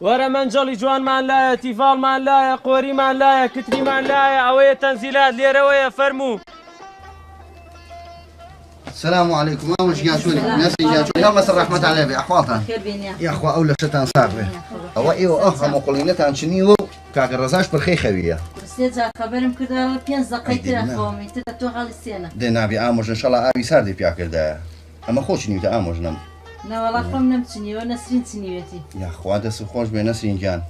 وەرە مەنجەڵی جوانمان لایە، تیڤاڵمان لایە، قۆریمان لایە، کتریمان لایە، ئەوەیە تەنزیلات لێرەوەیە فەرموو. السلام عليكم. أول شيء جاتوني ناس جاتوني يلا مسر رحمة عليه بأحوالها يا أخوة أول شتان صاحبه أو أيوة أفهم وقولينتان شنيو كاك الرزاش برخي خوية سيجا خبرم كده 5 دقيقة خومي تتو غالي السنة دي نابي آموج إن شاء الله أبي ساردي بياكل ده أما خوش نيو تآموج نم لا والله خوم نمتني ونسرين تنيوتي يا أخوة دس خوش بين نسرين جان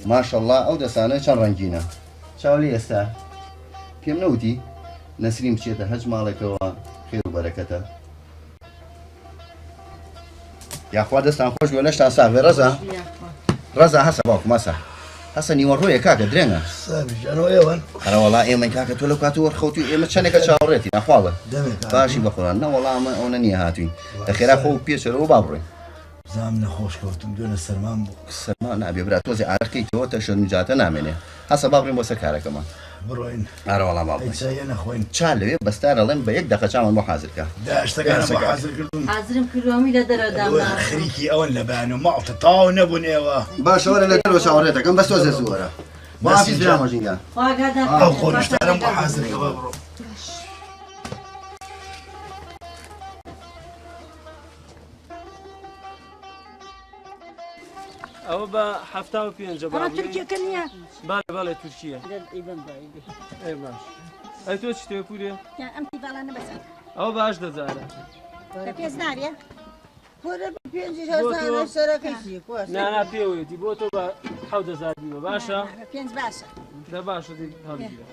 ما شاء الله أو دسانة كان رنجينا شاولي يستا كم نوتي نسرين بشيته هج مالك خير وبركته يا أخوة دستان خوش بين نشتان صاحبي رزا هسا باك مسا هسا نيوان رويا كاكا درينا صاحبي جانو ايوان أنا والله إيه من كاكا تولو كاتو ورخوتي إيه متشانك شاوريتي أخوالا باشي بقولان نا والله ما أنا نيهاتوين تخير أخو بيسر وبابري زامنا خوش كوتم دون السرمان بو السرمان نبي برا توزي عرقي توتا شو نجاتا نامنه هسا بابري موسكارا كمان بروين أنا والله بابري تسينا خوين تشالوي بس ترى لين بيك دقة شامل محاضر كا داش تكانا محاضر كردون حاضرم كلهم إلى درا دامنا خريكي أون لبانو ما تطاو نبون ايوا باش ولا لا تلو شاوريتك أم بس توزي صورة ما في فيلم وجينا أو قولش تعالى محاضر كبابرو ئەوە بە 75 أنا تركيا كنيا باڵێ تورکیە ئەی باش ئەی تۆ چی تێ پورێ ئەمتی باڵانە بەسەر ئەو باش دەزارە لە پێز نارێ نانا پێوێتی بۆ تۆ بە 1000 دیوە باشە پێنج باشە دە باشە هەڵگیرە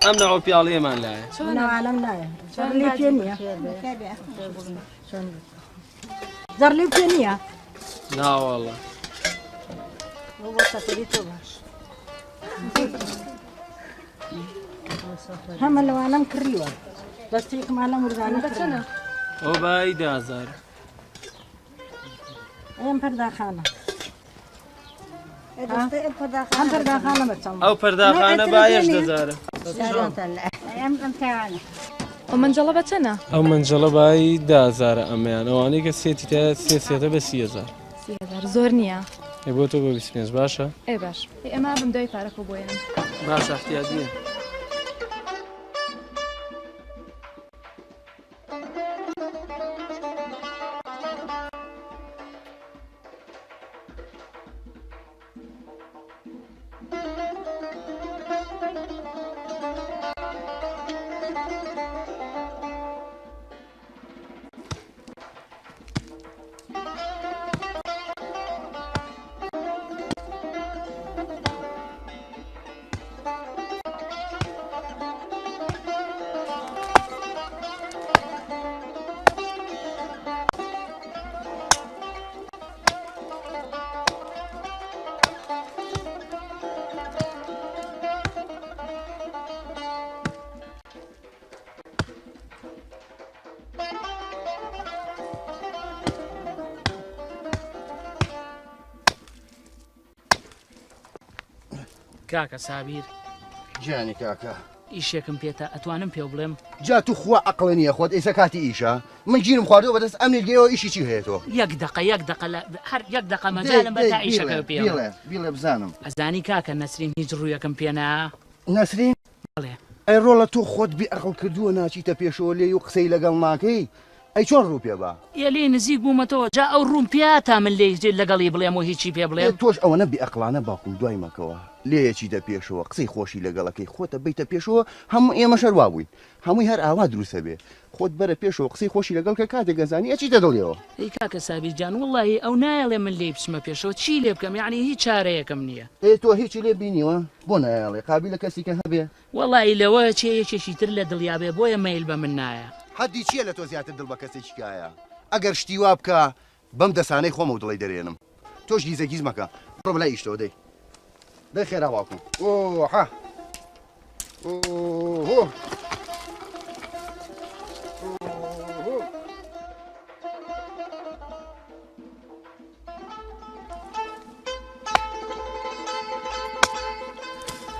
ئەم نەوە پیاڵەیەمان لایە نەوالەم نایە زەرلی پێ نییە زەرلی پێ نییە ناوەڵە بۆ سەفەری تۆ باش هەمە لەوانەم کڕیوە دەستێکمان لە مورگانە بچەنە ئەو بای 10000 ئەم پەرداخانە ئەم پەرداخانە بچەم ئەو پەرداخانە با 10000 ئەم تاوانە ئەو منجەڵە بەچەنە؟ ئەو منجەڵە بای 10000 ئەمەیان ئەوانەی کە سێتی تا سێتە بە 30000 زۆر نییە بۆ تۆ بە 25 باشە؟ ئەی باش ئێمە بم دوای پارەکە بۆێنم باش احتیاجیە کاکە سابیر جاني كاكا ئیشێکم پێێتە ئەتوانم پێ بڵێم جاتو خوا عقلني خود إذا كاتي إيشا من جينم خواردو بس أمني الجيو إيشي شي هيتو یەک دقە هەر یەک دقە مەجالم بە تا ئیشەکە پێ بيلا بزانم ئەزانی کاکە نەسرین هیچ ڕوویەکەم پێ نا نسرين بڵێ أي رولا تو خود بعقل كردو ناچي تبيشو لي يقسي لقل ماكي أي شون روبيا با یە لێ نزیک بوومەتەوە جا ئەو ڕوون پیاتا من لێ لەگەڵی بڵێم و هیچی پێ بڵێم توش أو نبي أقلانه باكم دواي مكوا ليه چی دەپێشەوە قسەی خۆشی لەگەڵەکەی خۆتە بیتە پێشەوە هەموو ئێمە شەروا بووین هەمووی هەر ئاوا دروستە بێ خۆت بەرە پێشەوە قسەی خۆشی لەگەڵ کە کاتێک گەزانی ئەچی دەدڵیەوە ئەی کاکە سابیر جان وڵی ئەو نایڵێ من لێ بچمە پێشەوە چی لێ بکەم یعنی هیچ چارەیەکم نییە ئێ تۆ هیچی لێ بینیوە بۆ نایڵێ قابل لە کەسێکە هەبێ وڵی لەوە چێ یەکێکی تر لە دڵیابێ بۆیە مەیل بە من نایە حەدی چییە لە تۆ زیاتر دڵ بە کەسێکیکایە ئەگەر شتی وا بکە بەم دەسانەی خۆمە و دڵی دەرێنم تۆش گیزە گیز مەکە بڕۆ بەلای ئیشتەوە دەی دەی خێرا باوکم ئۆها ئۆهۆ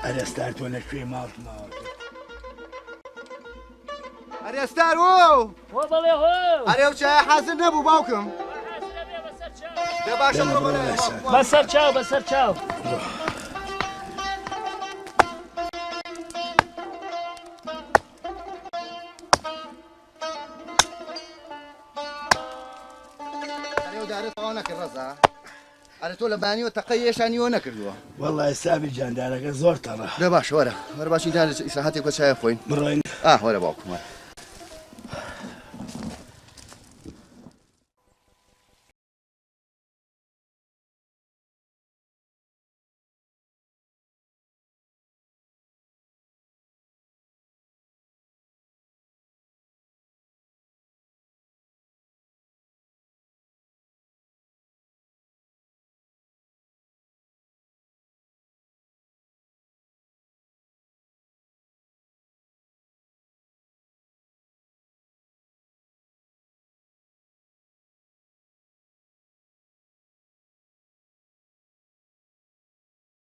ئەرەستار تۆ لەکوێ ماڵتماوە ئەرێستار و بەڵێ هۆ ئەرێ و چای حەزر نەبوو باوکم دە باشە بەسەر چاو بەسەر چاو ئەرێ و دارێت ئەوە نەکرد ڕەزا ئەرە تۆ لە بانیوە تەقەیەشانیوە نەکردووە والله سابی جاندارەکە زۆر تەڕە دە باش وەرە وەرە باشی دارێت ئیسراحەتێک بە چایە خۆین بڕۆین وەرە باوکم وەرە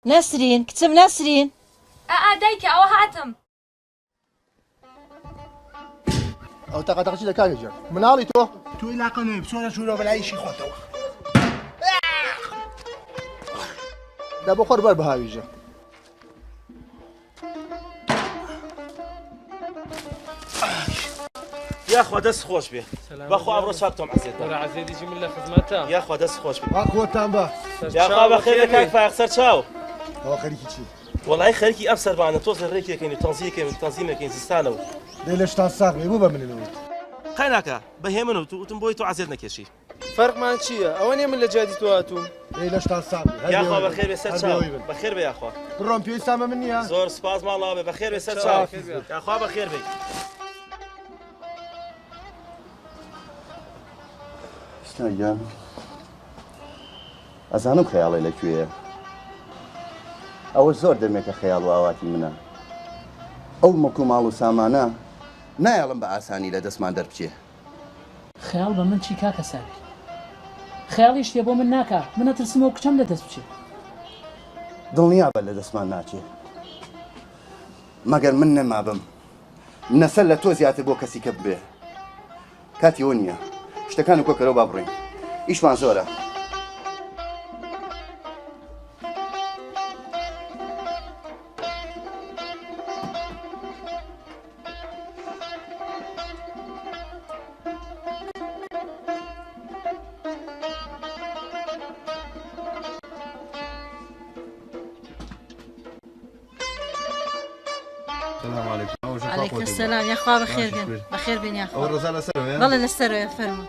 نەسرین کچم نەسرین دایکە ئەوە هاتم ئەو تەقەتەقچی لە کاکە جان مناڵی تۆ تو علاقە نوێ بچۆرە ژوورە بەلایشی خۆتەوە دە بۆ خۆر بەر بەهاویژە یاخوا دەست خۆش بێ بەخوا ئەمڕۆ چاکتۆم عەزیز وەرە عەزیزیجی من لە خزمەتە یاخوا دەست خۆش بێ وا خۆتان بە یاخوا بەخێر لە کاک فایق سەرچاو ئەوە خەریکی چی وەڵای خەریکی ئەم سەربانە تۆزە ڕێکێکەکەین و تەنزیمەکەین زستانەوە دەی لە شتان ساغ بێ بوو بە منەوەی قای ناکە بەهێ من و وتم بۆی تۆ عەزیز نەکێشی فەرقمان چییە؟ ئەوە نیە من لە جادی تۆ هاتووم دەی لە شتان ساغ بێ یاخوا بەخێر بێ سەرچاو بەخێر بێ یاخوا بڕۆم پێوی سامە من نییە زۆر سپاس ماڵاوە بێ بەخێر بێ سەرچاو یاخوا بەخێر بێ ستایان ئەزانم خەیاڵی لەکوێیە ئەوە زۆر دەمێکە خەیاڵ و ئاواتی منە ئەو مەک و ماڵ و سامانە نایەڵم بە ئاسانی لە دەستمان دەربچێ خەیاڵ بە من چی کاکە ساوی خەیاڵی شتێ بۆ من ناکە منە ترسمەوە کچەم لە دەست بچێت دڵنیا بە لە دەستمان ناچێ مەگەر من نەمابم نەسەر لە تۆ زیاتر بۆ کەسی کە ببێ کاتی ئەوە نییە شتەکان و کۆکەرەوە با بڕۆین ئیشمان زۆرە السلام عليكم عليك السلام يا أخوة بخير بين بخير بين يا ئەو أخوة ڕۆژە لەسەرەوە والله نستروا يا فرمو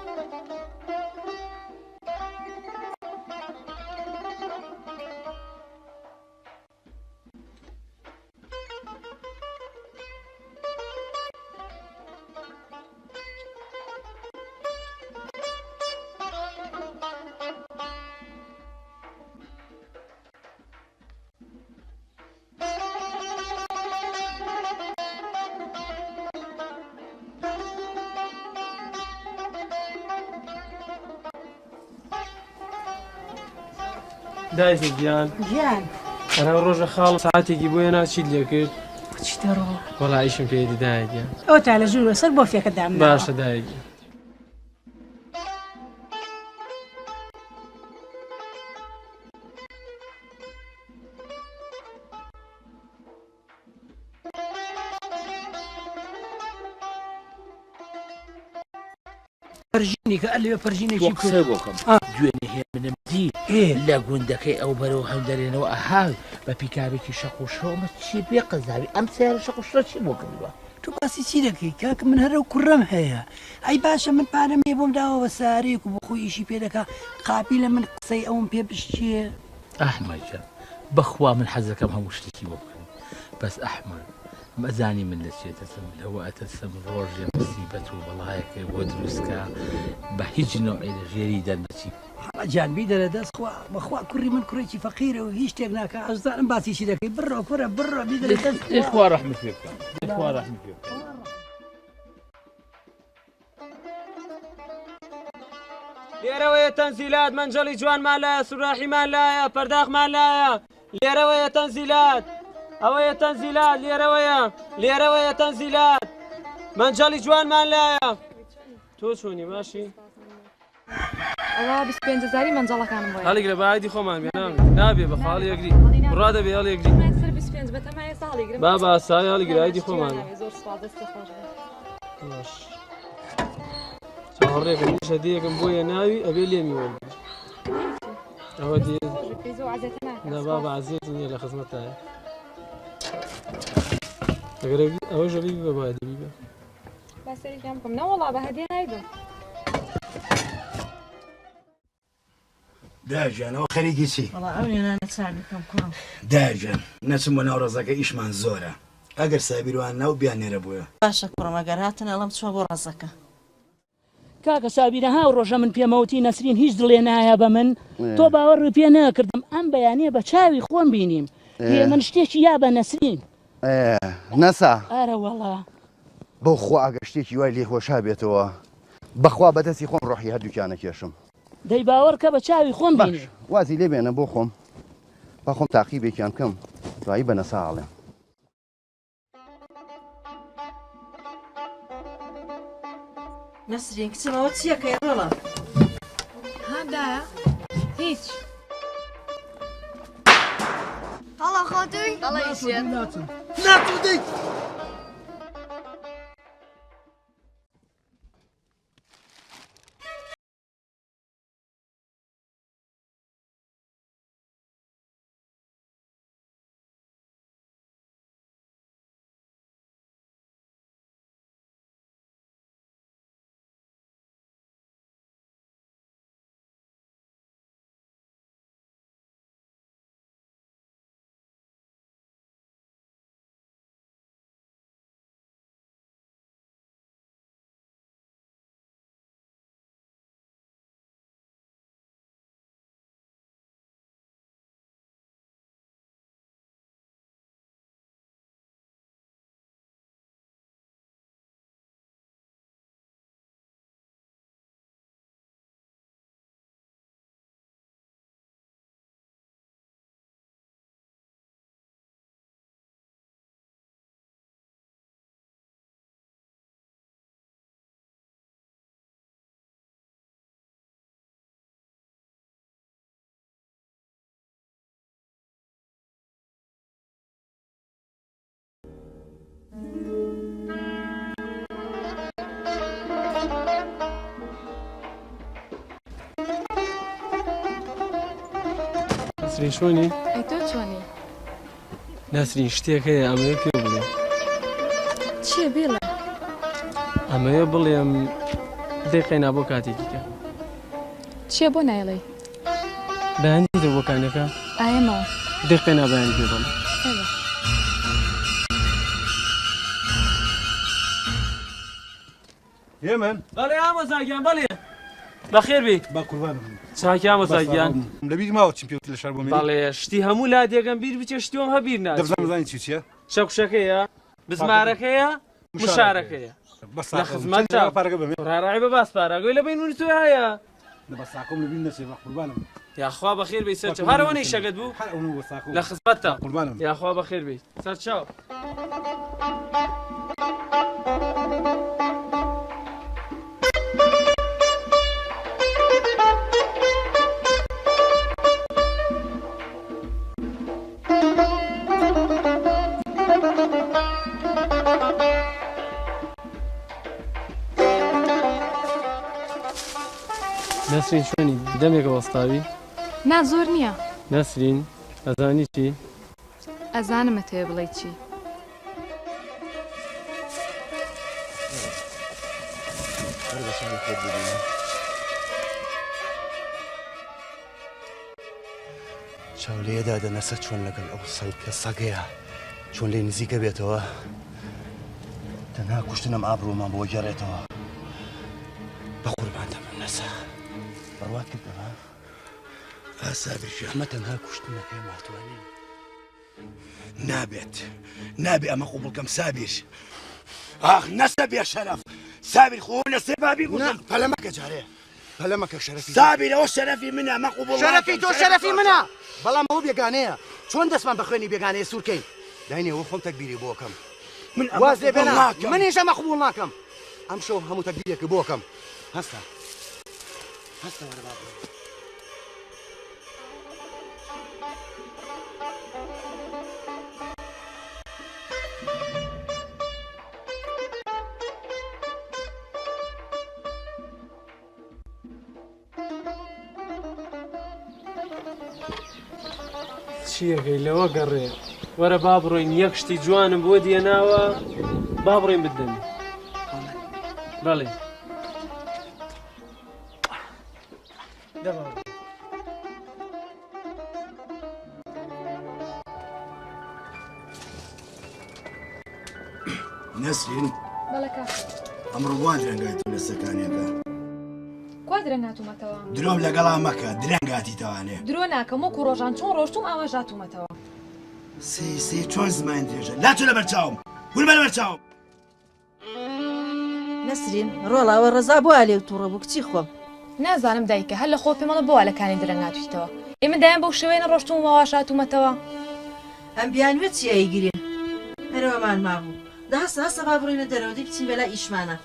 دایکە گیان گیان ئەرە ڕۆژە خاڵ ساعتێکی بۆیە ناچیت لێ کرد چی دەڕۆ وەڵا ئیشم پێدی دایکە ئەو تا لە ژوورە سەر بۆ فێکە دام باشە دایکە پەرژینی کە ئەلێ پەرژینێکی قسە بۆکەم دوێنێ هێ منم دی لە گوندەکەی ئەو بەرەو هەندەرێنەوە ئەها بە پیکارێکی شەقوشەوەمە چی بێ قەزاوی ئەم سیارە شەقوشە چی بۆ کردووە تو باسی چی دەکەی کاکە من هەرە و کوڕەم هەیە ئەی باشە من پارەم لێ بۆم داوە سارێک و بۆ خۆی ئیشی پێ دەکا قاپی لە من قسەی ئەوم پێ بشتیە ئەحمەدجان بەخوا من حەزەکەم هەموو شتێکی بۆ بکەم بەس ئەحمەد مەزانی من لە چێتەسم لەوە ئەتەسم ڕۆژێ مصیبەت و بەڵایەکە بۆ دروستکە بە هیچ نوعی لە ژێری دەرنەچی جانبی دەرە دەست بەخوا کوڕی من کوڕێکی فەقیرە و هیچ شتێک ناکە ئەزانم باسیشی دەکەی بڕۆ کوڕە بڕۆ بیدەرە دەست خوا ڕەحمت پێ بکەم خوا ڕەحمت پێ بکەم لێرەوەیە تەنزیلات مەنجەڵی جوانمان لایە سوراحیمان لایە پەرداخمان لایە لێرەوەیە تەنزیلات ئەوەیە تەنزیلات لێرەوەیە تەنزیلات مەنجەڵی جوانمان لایە تۆ چۆنی باشی؟ ئەوە 25 زاری مەنجەڵەکانم بۆیە هەڵیگرە بە ئایدی خۆمان بێ نابێ بە خاڵی یەکری ڕا دەبێ هەڵیەکری سەر 25 بە تەمای ئێستا هەڵیگرم با باسای هەڵیگرە ئایدی خۆمان زۆر سوپاس دەستی خۆش باش چاوەڕێکم نیشە دیەکەم بۆیە ناوی ئەبێ لێمی وەرگری ئەوە دێ نەبا بە عەزیەتی نییە لە خزمەتایە ئەگەر ئەوە ژەبی بە باە دەبی بە بەسەریکەم بکەم نەوەڵا بە هەدیە نایدم داجانەوە خەریکی چی؟ وڵا ئەو نێنانە چار بکەم کوڕم داجان نەچم بۆ ناو ڕێزەکە ئیشمان زۆرە ئەگەر سابیروان ناو بیانێرە بووە باشە کوڕم ئەگەر هاتن ئەڵەم چوە بۆ ڕێزەکە کاکە سابیرە ها ڕۆژە من پێمەوتی نەسرین هیچ دڵێ نایە بە من تۆ باوەڕ پێ نەکردم ئەم بەیانەیە بە چاوی خۆم بینیم پێ من شتێکی یا بە نەسرین نەسا ئارە وەڵا بۆ خوا ئەگەر شتێکی وای لێ خۆشا بێتەوە بەخوا بەدەستی خۆم ڕۆحی هەردووکیانە کێشم دەی باوەڕکە بە چاوی خۆم بینی وازی لێ بێنە بۆ خۆم با خۆم تاقیبێکیان بکەم دوایی بە نەسا ئاڵێم نەسرین کچمەوە چیەکەی ڕۆڵە هادایە هیچ هەڵا خاتووی هەڵەیشێت ناتوودەیت نەسرین شۆنی؟ ئەی تۆ چۆنی؟ نەسرین شتێک هەیە ئەمەیە پێ بڵێ چییە بێڵە؟ ئەمەیە بڵێم دەیقێنا بۆ کاتێکی کە چییە بۆ نایڵێ؟ بەیانی دە بۆ کانەکە؟ ئایەمەوە دەیقێنا بەیانی پێ بڵێ هێمن بەڵێ ئامۆزاگیان بەڵێ بەخێر بیت با قوربانم چاکی ئامۆزاگیان لەبیری ماوە چیم پێوت لە شار بۆ بەڵێ شتی هەموو لا دێگەم بیر بچێ شتیۆم هەبیر ناچێت دەبزانزانی چی چیە؟ شەکوشەکەیە بزمارەکەیە مشارەکەیە لە خزمەتە پارەکە بەمێ ڕاڕای بە باس پارەگەی لە بینونی توی هەیە لە بەساکۆم لەبین نەچێ با قوربانم یاخوا بەخێر بیت سەرچە هەرەوەنەی شەکەت بوو لە خزمەتە قوربانم یاخوا بەخێر بیت سەرچاو نەسرین شوێنی دەمێکە وەستاوی؟ نا زۆر نییە نەسرین ئەزانی چی؟ ئەزانمە تێ بڵێ چی چاولێدا دەنەسە چۆن لەگەڵ ئەو سەڵکە سەگەیە چۆن لێ نزیکە بێتەوە تەنها کوشتنم ئابڕۆمان بۆ گەڕێتەوە بە قوربان دەمەم نەسە بڕوات کردەوە ئاسابیرشە ئەمە تەنها کوشتنەکەی ماتوانین نابێت نابێ ئەمە قوبڵ بکەم سابیر ئاخ نەسە بێ شەرەف سابیر خۆ لەسێ بابی گوتم پەلەمەکە جارێ پەلەمەکە شەرەفی سابیر ئەوە شەرەفی منە ئەمە قوبڵ شەرەفی تۆ شەرەفی منە بەڵام ئەوە بێگانەیە چۆن دەستمان بە خوێنی بێگانەیە سوورکەین داینێ ئەوە خۆم تەکبیری بۆ بکەم من وازێ بێنە ناکەم. منیش ئەمە قبوڵ ناکەم ئەم شەو هەموو تەکبیرێکی بۆکەم هەستا وەرە با بڕۆین. چیەکەی لەوە گەڕێ وەرە با بڕۆین یەک شتی جوانم بۆ دێناوە با بڕۆین بدەمی بەڵێ نەسرین بەڵێ کاک ئەمڕۆ وا درەنگای تۆ لە سەکانیەکە کوا درەنگ هاتوومەتەوە درۆم لەگەڵا مەکە درەنگاتی تەوانێ درۆ ناکەم وەکو ڕۆژان چۆن ڕۆشتوم ئاوا ژاتوومەتەوە سێ چۆن زمان درێژە لاچۆ لە بەرچاوم ورمە لە بەرچاوم نەسرین ڕۆڵاوە ڕەزا بۆ لێو تووڕە بوو کچی خۆم نازانم دایکە هەر لە خۆ پێمەڵە بۆ لەکانی درەنگاتویتەوە ئێمە دایان بەو شوێنە ڕۆشتوم وەوا شاتوومەتەوە ئەم بیانوێت چی ئەیگرین هەرەوەمان مابوو داهەستا هەستا با بڕۆینە دەرەوە دی بچین بەلا ئیشمانە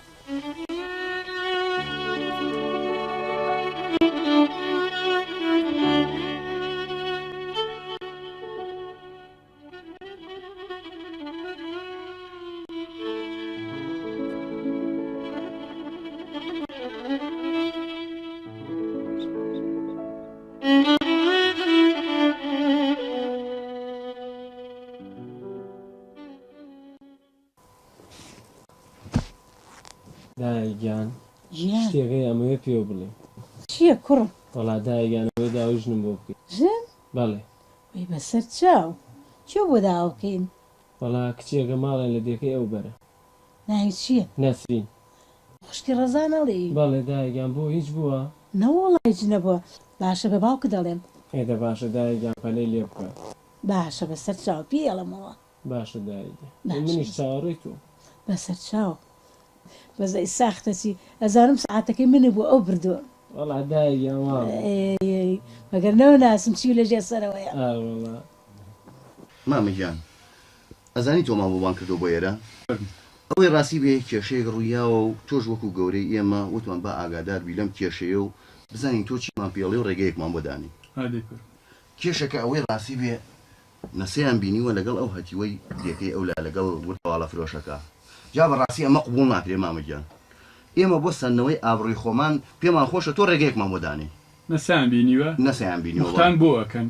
دایگیان ژیان شتێکەی ئەمەوێ پێ بڵێ چییە کوڕم وەڵا دایگیانەوەی داوژنم بۆ بکەیت ژن بەڵێ وەی بەسەر چاو چۆ بۆ داوکەین وەڵا کچێکە ماڵێن لە دێکەی ئەو بەرە ناوی چییە نەسرین خوشکی ڕەزا نەڵێ بەڵێ دایگیان بۆ هیچ بووە نەوەڵی نەبووە باشە بە باوکە دەڵێم ئێدە باشە دایگیان پەلەی لێ بکە باشە بەسەر چاو پێڵەمەوە باشە دایگە باشە. منیش چاوەڕێی تۆ بەسەر چاو بەزای ساختەچی ئەزانم سعاتەکەی منە بوو ئەو بردووە وەڵا دایگیان وا مەگەر نەوە ناسم چی لە ژێ سەرەوەیە وەڵا مامەگیان ئەزانی تۆ ماڵوان کردو بۆ ئێرە ئەوەی ڕاستی بێ کێشەیەک ڕوویاوە و تۆش وەکو گەورەی ئێمە وتمان بە ئاگادار بی لەم کێشەیە و بزانین تۆ چیمان پێڵێ و ڕێگەیەکمان بۆ دانی کێشەکە ئەوەی ڕاستی بێ نەسەیان بینیوە لەگەڵ ئەو هەتیوەی دێکەی ئەولا لەگەڵ وردەواڵە فرۆشەکە جا بەڕاستی ئەمە قبوڵ ناکرێ مامەگیان ئێمە بۆ سندنەوەی ئابڕووی خۆمان پێمان خۆشە تۆ ڕێگەیەکمان بۆ دانی نەسان بینیوە نەسەیان بینیوە بوختان بۆ ئەکەن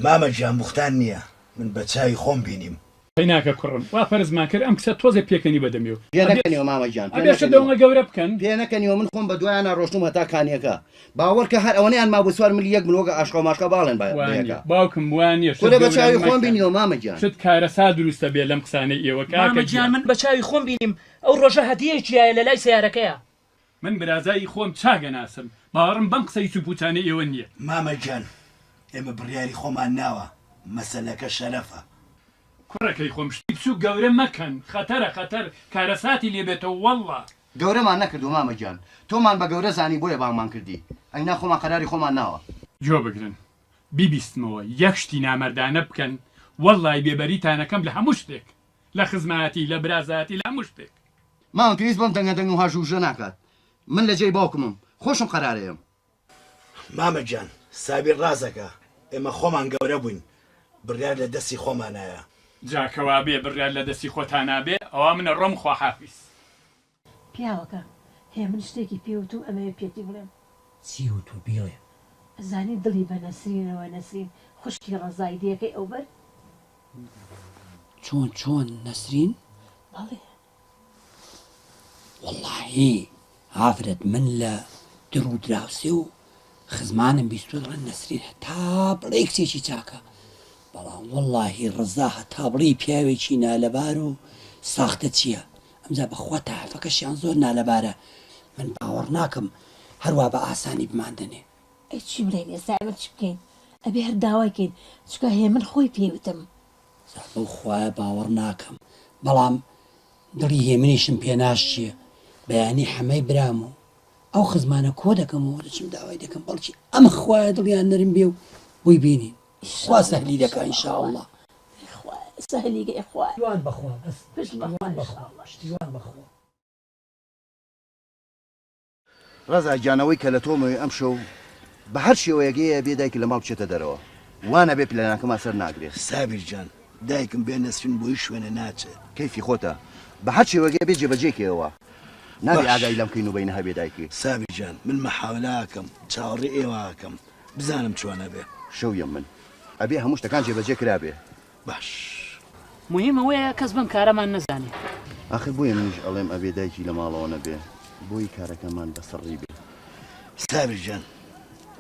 مامەگیان بوختان نییە من بە چاوی خۆم بینیم پێی ناکە کوڕم وا فەرزمان کرد ئەم کچە تۆزێ پێکەنی بەدەمیەوە پێ نەکەنیوە مامەگیان ئەبێشە دەومە گەورە بکەن پێ نەکەنیوە من خۆم بە دوایانە ڕۆشتم هەتا کانیەکە باوەڕکە هەر ئەوەنیان ما بۆ سوار ملی یەک بلۆگە عاشقا ماشقا باڵێن باوکم وانە تۆ لە بە چاوی خۆم بینیوە مامەگیان شت کارەسا دروستە بێ لەم قسانەی ئێوە مامەگیان من بە چاوی خۆم بینیم ئەو ڕۆژە هەدیەیەکیایە لە لای سیارەکەیە من برازایی خۆم چاگە ناسم باوەڕم بەم قسەی سوپوتانەی ئێوە نییە مامەگیان ئێمە بڕیاری خۆمان ناوە مەسەلەکە شەرەفە کوڕەکەی خۆم شتی بچوو گەورە مەکەن خەتەرە خەتەر کارەساتی لێبێتەوە وەڵڵا گەورەمان نەکردو مامەگیان تۆمان بە گەورە زانی بۆیە بامان کردی ئەینا خۆمان قەراری خۆمان ناوە جۆ بگرن بیبیستمەوە یەک شتی نامەردانە بکەن وەڵڵای بێبەریتانەکەم لە هەموو شتێک لە خزمەتی لە برازاتی لە هەموو شتێک ماوە پێویست بۆم دەنگەدەنگ و هاژوژە ناکات من لە جێی باوکمم خۆشم قەرارەیەم مامەگیان سابیر ڕازەکە ئێمە خۆمان گەورە بووین بڕیار لە دەستی خۆمانایە جاکەوا بێ بڕیار لە دەستی خۆتان نابێ ئەوە منە ڕۆم خواحافیز پیاوەکە هەیە من شتێکی پێوت و ئەمەوێ پێتی بڵێم چی وت و بیڵێ زانی دڵی بە نەسرینەوە نەسرین خوشکی ڕەزای دیەکەی ئەو بەر چۆن نەسرین بەڵێ واللهی ئافرەت من لە درو دراوسێ و خزمانم بیستۆ دڵێن نەسرین تا بڵێ کچێکی چاکە بەڵام واللهی ڕزا هەتا بڵی پیاوێکی نالەبار و ساختە چییە ئەمجا بەخوا تاحفەکەشیان زۆر نالەبارە من باوەڕ ناکەم هەروە بە ئاسانی بماندنێ ئەی چی بڵێن ئێستا ئەمە چی بکەین ئەبێ هەر داوایکەین چکە هەیە من خۆی پێوتم بەو خوایە باوەڕ ناکەم بەڵام دڵی هێ منیشم پێناش چییە بەیانی حەمەی برام و ئەو خزمانە کۆ دەکەم و دەچم داوای دەکەم بەڵکی ئەمە خوایە دڵیان نەرم بێ و بووی بینین خوا سەهلی دەکا ئینشاءالله خوایە سهلي يا إخوان جوان بخوا بس فش جوان بخوا إن بخوا شاء الله جوان بخوا ڕزا گیانەوەی کە لە تۆمەوەی ئەم شەو بە هەر شێوەیەگەیە بێ دایک لە ماڵ بچێتە دەرەوە وانە بێ پلەناکەما سەر ناگرێت سابیر جان دایکم بێ نەسرین بۆی شوێنە ناچێت کەیفی خۆتە بە هەر شێوەگەیە بێ جێبەجێکەوە نابێ ئاگای لەم کەین و بەینە هەبێ دایکی سابیر جان من مەحاولاکەم چاوەڕێ ئێوەکەم بزانم چۆنە بێ شەویە من ئەبێ هەموو شتەکان جێبەجێ کرابێ باش مهم ئەوەیە کەس بەم کارەمان نەزانێت آخر بۆیە منیش ئەڵێم ئەبێ دایکی لە ماڵەوە نەبێ بۆی کارەکەمان بەسەڕی بێ سابیر جان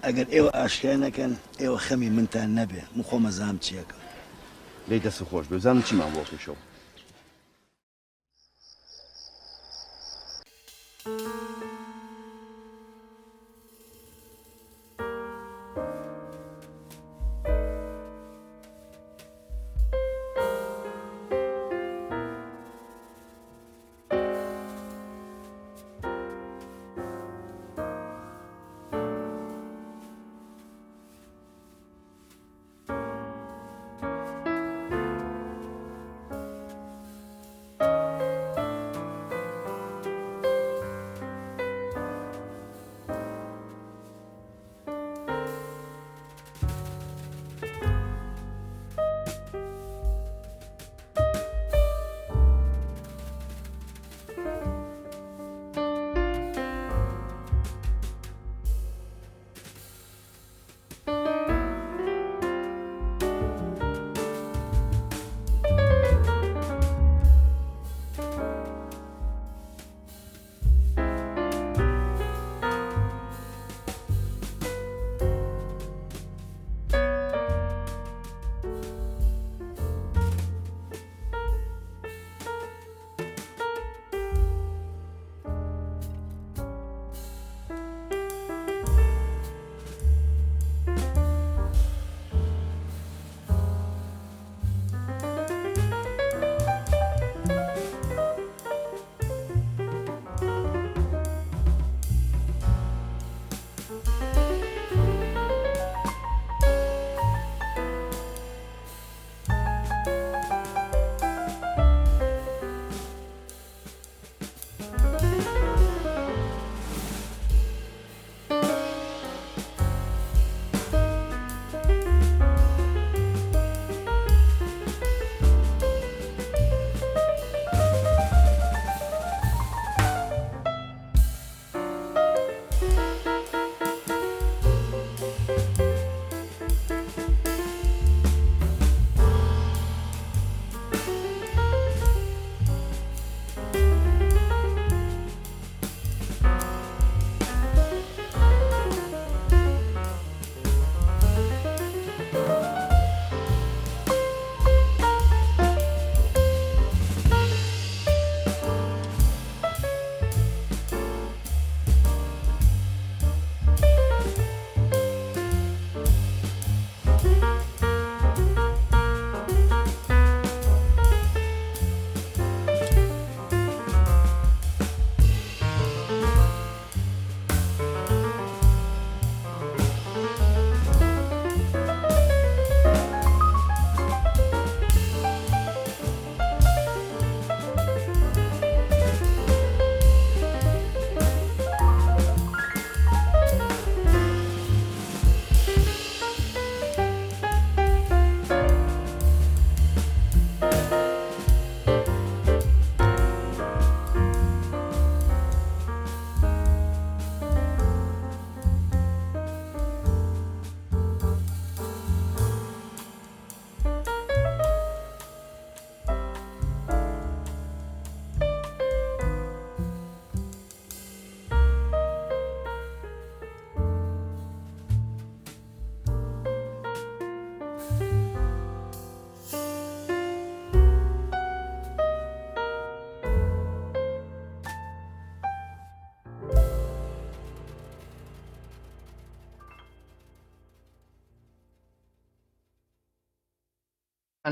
ئەگەر ئێوە ئاشکای نەکەن ئێوە خەمی منتان نەبێ من خۆمە زام چیەکە لی دەست خۆش بێ زانم چیمان بۆ پێشەوە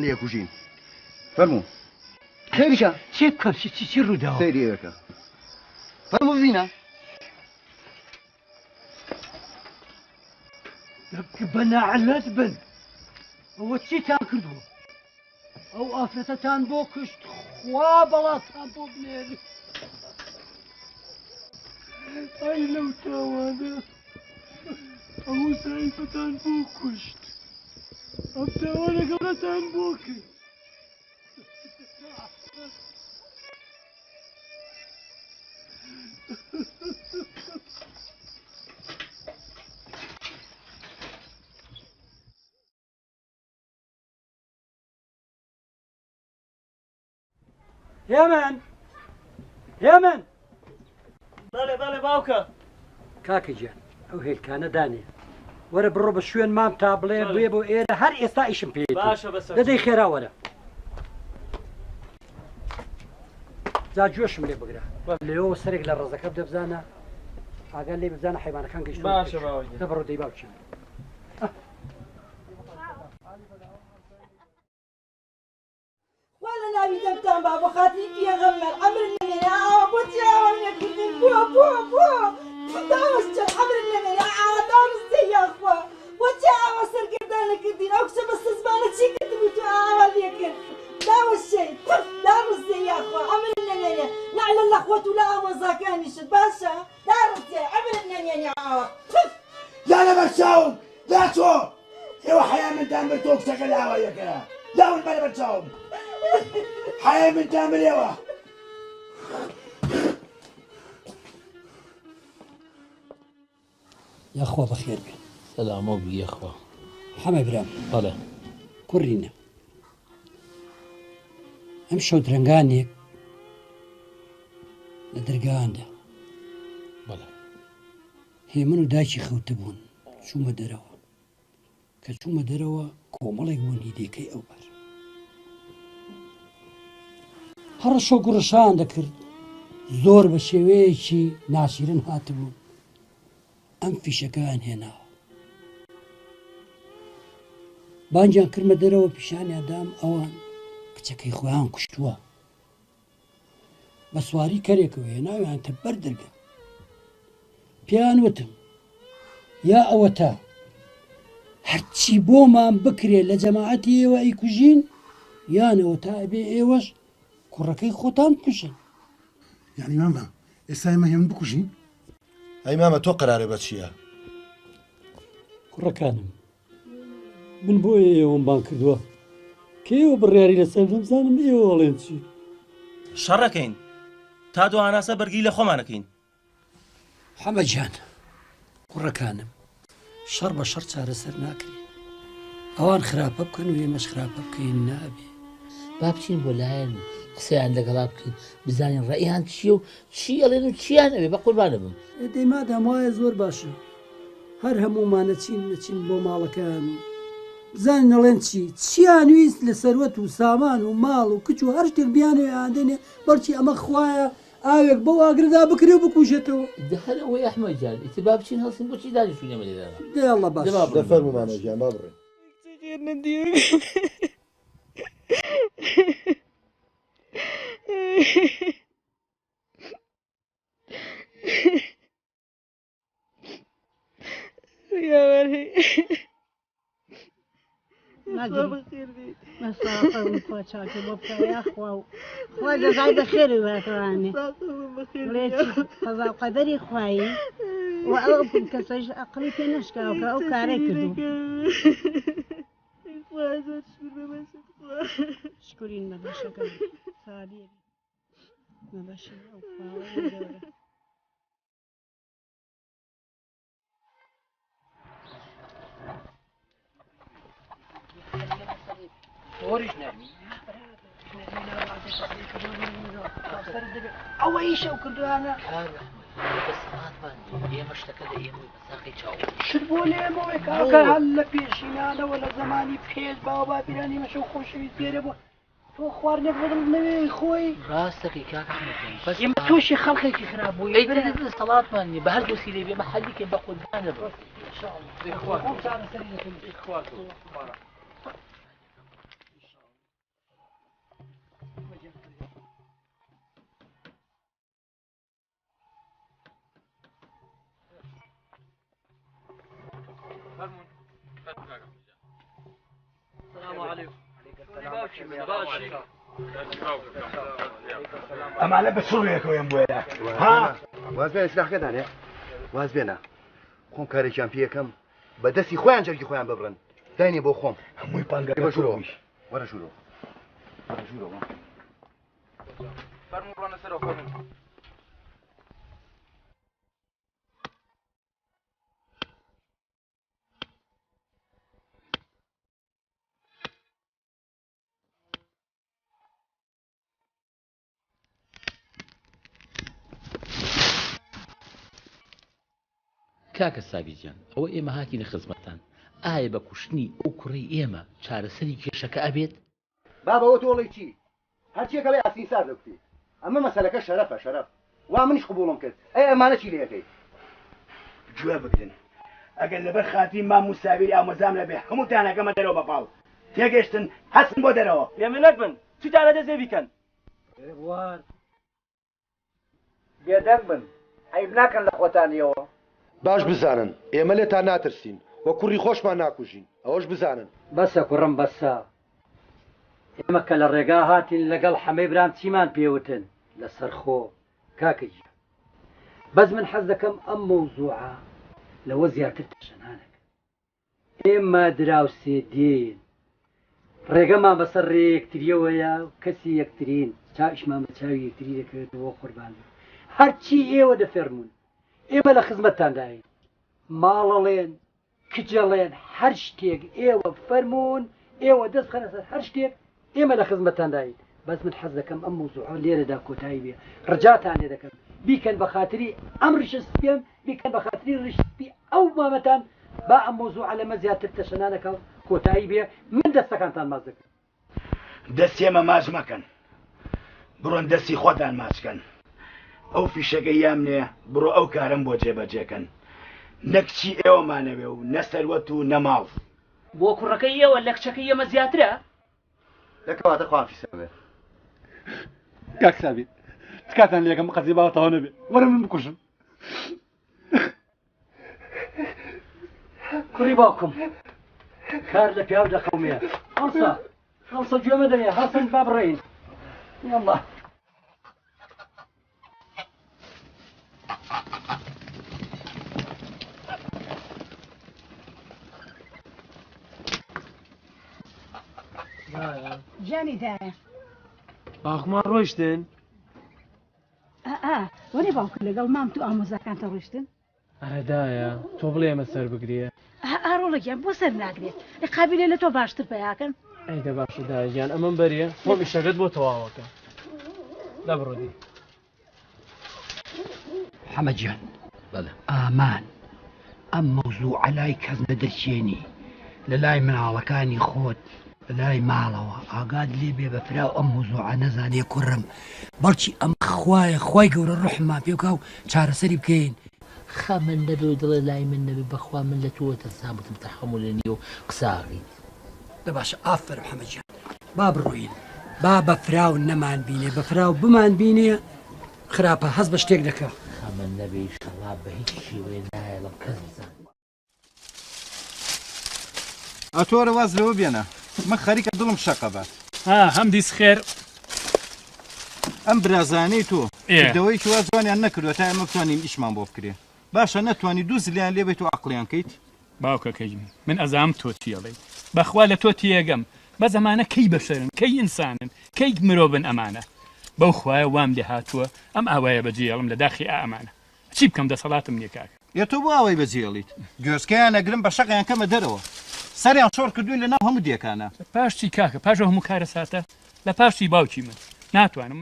لێ کوژین فەرموو خێریکە چی بکەم چی ڕووداوە سەیرێکە فەرموو بزینە بەناعەلەت بن ئەوە چیتان کردووە ئەو ئافرەتەتان بۆ کوشت خوا بەڵاتان بۆ بنێری ئای لەو تاوانە ئەو زایفەتان بۆ کوشت ئەم تاوانە گەورەتان بۆ کرد هێمن هێمن بەڵێ بەڵێ باوکە کاکە گیان ئەو هێلکانە دانێ وەرە بڕۆ بە شوێن مام تا بڵێ بێ بۆ ئێرە هەر ئێستا ئیشم پێ باشە بەسەر دەدەی خێرا وەرە جا جوێشم لێ بگرە لێەوە سەرێک لە ڕزەکە دەبزانە ئاگان لێ بزانە حیوانەکان گەشت باشە باوەی دەبڕۆ دەی باوکی ولا نبي دمتان بابا خاطري فيها غمر عمر النمينة بوتي عاوني كنتي بو داوس عمر النمينة داوس يا اخوة بوتي عاوسر قدانا كدين اكسب السزبانة شي كنت بتو عاوليك داوس شيء داوس يا اخوة عمر النمينة نعل الاخوة ولا وزاكاني شد باشا داوس عمر النمينة عاوة لا انا برشاوم لا تو ايوا حياة من دام برتوك سكر الهوا يا كلام لا والبلا برشاوم حياة من دام ايوا يا اخوة بخير بين سلام بي يا اخوة حما برام بەڵێ کوڕینە ئەم شەو درەنگانێک لە دەرگاواندا بەڵێ هێمن و دایکی خەوتە بوون چوومە دەرەوە کە چوومە دەرەوە کۆمەڵێک بوون هیدێکەی ئەو بەر هەڕە شۆ گوڕشان دەکرد زۆر بە شێوەیەکی ناشیرن هاتبوون ئەم فیشەکەیان هێناوە بانجیان کردمە دەرەوە پیشانیان دام ئەوان کچەکەی خۆیان کوشتووە بە سواری کەرێکەوە هێناویانتە بەر دەرگا پێیان وتم یا ئەوە تا هەرچی بۆمان بکرێ لە جەماعەتی ئێوە ئەیکوژین یانەوە تا ئەبێ ئێوەش کوڕەکەی خۆتان بکوژن یعنی ماما ئێستا ئێمە هێمن بکوژین ئەی مامە تۆ قەرارە بە چییە کوڕەکانم من بۆ ئێوەم بان کردووە کە ئێوە بڕیاری لەسەر دەمزانم ئێوە ئەڵێن چی شەڕەکەین تا دو ئاناسە بەرگی لە خۆمانەکەین حەمەجان کوڕەکانم شەڕ بە شەڕ چارەسەر ناکرێت ئەوان خراپە بکەن و ئێمەش خراپە بکەین نابێ با بچین بۆ لایەن قسەیان لەگەڵا بکەین بزانین ڕێیان چییە و چی ئەڵێن و چیان ئەوێ بە قوربانە بم دەی مادام وایە زۆر باشە هەر هەموومانە نەچین بۆ ماڵەکان بزانین ئەڵێن چیان ویست لە سەروەت و سامان و ماڵ و کچ و هەر شتێک بیانێ ئادێنێ بەڵکی ئەمە خوایە ئاوێک بەو ئاگردا بکرێ و بکوژێتەوە هەر ئەوەی ئەحمەدجان ئیتبا بچین هەڵسین بۆچی دانیشتوینەمە لێرانە دەی ئەڵڵا باش دەفەرمومانە گیان با بڕێن يا وري مساء الخير شاكي بابا يا اخوة خواجه قاعد بخير وهاتواني ليش قضاء قدري خواي وأقوم كسج أقليتي نشكا أو كاريكدو شكرين ما بشكل صادق ما بشكل أو فاوي ئەوە ئیشە و کردوانە شت بۆ لێمەوەی کاکە هەل لە پێشینانەوە لە زمانی پێش باوە باپیرانی مەشە و خۆشەویست دێرە بووە تۆ خواردنێک بەدڵ نەوێ خۆی ڕاستەکەی کاکە بەس ئێمە تۆشی خەڵکێکی خراپ بووی سەڵاتمان نیە بە هەر دۆسی بێ بە حەلیکێ بە قوربانە بە السلام عليكم ئەمانە بە سوڕێکەوەیان بۆیە ها واز بێنە سلاحەکەدانێ واز بێنە خۆم کارێکیان پێەکەم بە دەستی خۆیان جەرگی خۆیان ببڕن داینێ بۆ خۆم هەمووی پەنگە بەژوورەوەش وەرە ژوورەوە ژوورەوە فەرموو ڕۆنە سەرەوە فەرموو کاکە ساویجیان ئەوە ئێمە هاتینە خزمەتتان ئایا بە کوشتنی ئەو کوڕی ئێمە چارەسەری کێشەکە ئەبێت بابەوە تۆڵی چی هەرچیەکە لە یاسین سار دەکتی ئەمە مەسەلەکە شەرەفە شەرەف وا منیش قبوڵم کرد ئەی ئەمانە چی لێەکەی گوێ بگرن ئەگەر لەبەر خاتی مام موساویری ئامۆزام لەبێ هەمووتانەکەمە دەرەوە بەپاڵ تێگەشتن هەستن بۆ دەرەوە لێمە نەکبن چیتانە دەزێ بیکەن بێدەنگ بن عیب ناکەن لە خۆتانیەوە باش بزانن ئێمە لێتان ناترسین وە کوڕی خۆشمان ناکوژین ئەوەش بزانن بەسە کوڕم بەسە ئێمە کە لە ڕێگا هاتین لەگەڵ حەمەی برام چیمان پێوتن لەسەر خۆ کاکەجی بەس من حەز دەکەم ئەم مەوزوعە لەوە زیاتر تەشەنانەکە ئێمە دراوسێ دێن ڕێگەمان بەسەر ڕێیەکتریەوەیە کەسی یەکترین چاویشمان بە چاوی یەکتری دەکردەوە قوربان هەرچی ئێوە دەفێرمون ئێمە لە خزمەتتانداین ماڵەڵێن کجەڵێن هەر شتێک ئێوە فەرمونون ئێوە دەست خەنە سەر هەر شتێک ئێمە لە خزمەتتانداین بەس من حەز دەکەم ئەم مەوزوعە لێرەدا کۆتایی بێ ڕجاتان لێ دەکەم بیکەن بە خاتری ئەم ڕشسپێم بیکەن بە خاتری ڕشتی ئەو مامەتان با ئەم مەوزوعە لەمە زیاتر تەشەنانەکە کۆتایی بێ من دەستەکانتان ماز دەکەم دەستی ئێمە ماچ مەکەن بڕۆن دەستی خۆتان ماچکەن ئەو فیشەکە یامنێ بڕۆ ئەو کارم بۆ جێبەجێکەن نەکچی ئێوەمانەوێ و نەسەروەت و نەماڵ بۆ کوڕەکەی ئێوە لە کچەکەی ئێمە زیاترە لەکەواتە خوافیسە بێ کاکسابی تکاتان لێکم قەزی باوەتەوە نەبێ وەرە من بکوژم کوڕی باوکم کار لە پیاو دەقەومێ هەڵسە گوێمە دەوێ هەڵسن با بڕێین یاڵڵا جانی دایە باوکمان ڕۆیشتن وەرێ باوکە لەگەڵ مام تو ئامۆزاکانتە ڕۆیشتن ئەدایە تۆ بڵێ ئێمە سەر بگرێ ئاڕۆڵەگیان بۆ سەر ناگرێت قابلێ لە تۆ باشتر پیاکەن ئەیدە باشە دایگیان ئەمەم بەریە خۆم ئیشەکەت بۆ تەواوەکە لە بڕۆدی حەمەجیان ئامان ئەم مەوزوع لای کەس نەدەچێنی لە لای مناڵەکانی خۆت لە لای ماڵەوە ئاگاد لێ بێ بە فرا ئەم مەوزوعە نەزانێ کوڕم بەڵکی ئەم خوایە خوای گەورە ڕوحمان پێوکا و چارەسەری بکەین خا من نەبێ و دڵێ لای من نەبێ بەخوا من لە تۆ تەسابتم تەحەمل نییە و قساغی دە باشە ئافر حەمەجیان با بڕۆین با بە فراو نەمان بینێ بە فراو بمان بینێ خراپە هەست بە شتێک دەکە خا من نەبێ ئینشەڵا بە هیچ شێوەیە نایە لەم کەس بزان ئەتۆرە واز لەوە بێنە من خەریکە دڵم شەقە بات هەم دیس خێر ئەم برازانەی تۆ دەوەی وا جوانیان نەکردوە تا ئێمە بتوانین ئیشمان بۆ بکرێ باشە نەتوانی دوو زلیان لێ بێت و عەقڵیان کەیت باوکەکەی من ئەزام تۆ چیەڵێ بەخوا لە تۆ تێگەم بە زەمانە کەی بەشەرن کەی ئینسانن کەی مرۆڤن ئەمانە بەو خوایە وام لێ هاتووە ئەم ئاوایە بەجێڵم لە داخی ئەمانە چی بکەم دەسەڵاتم نییە کاک یە تۆ بۆ ئەوەی بەجێڵیت گوێسکەیان ئەگرم بە شەقیان کەمە دەرەوە سەریان شۆڕ کردوین لە ناو هەموو دیەکانە پاشتی کاکە پاشە هەموو کارە ساتە لە پاشتی باوکی من ناتوانم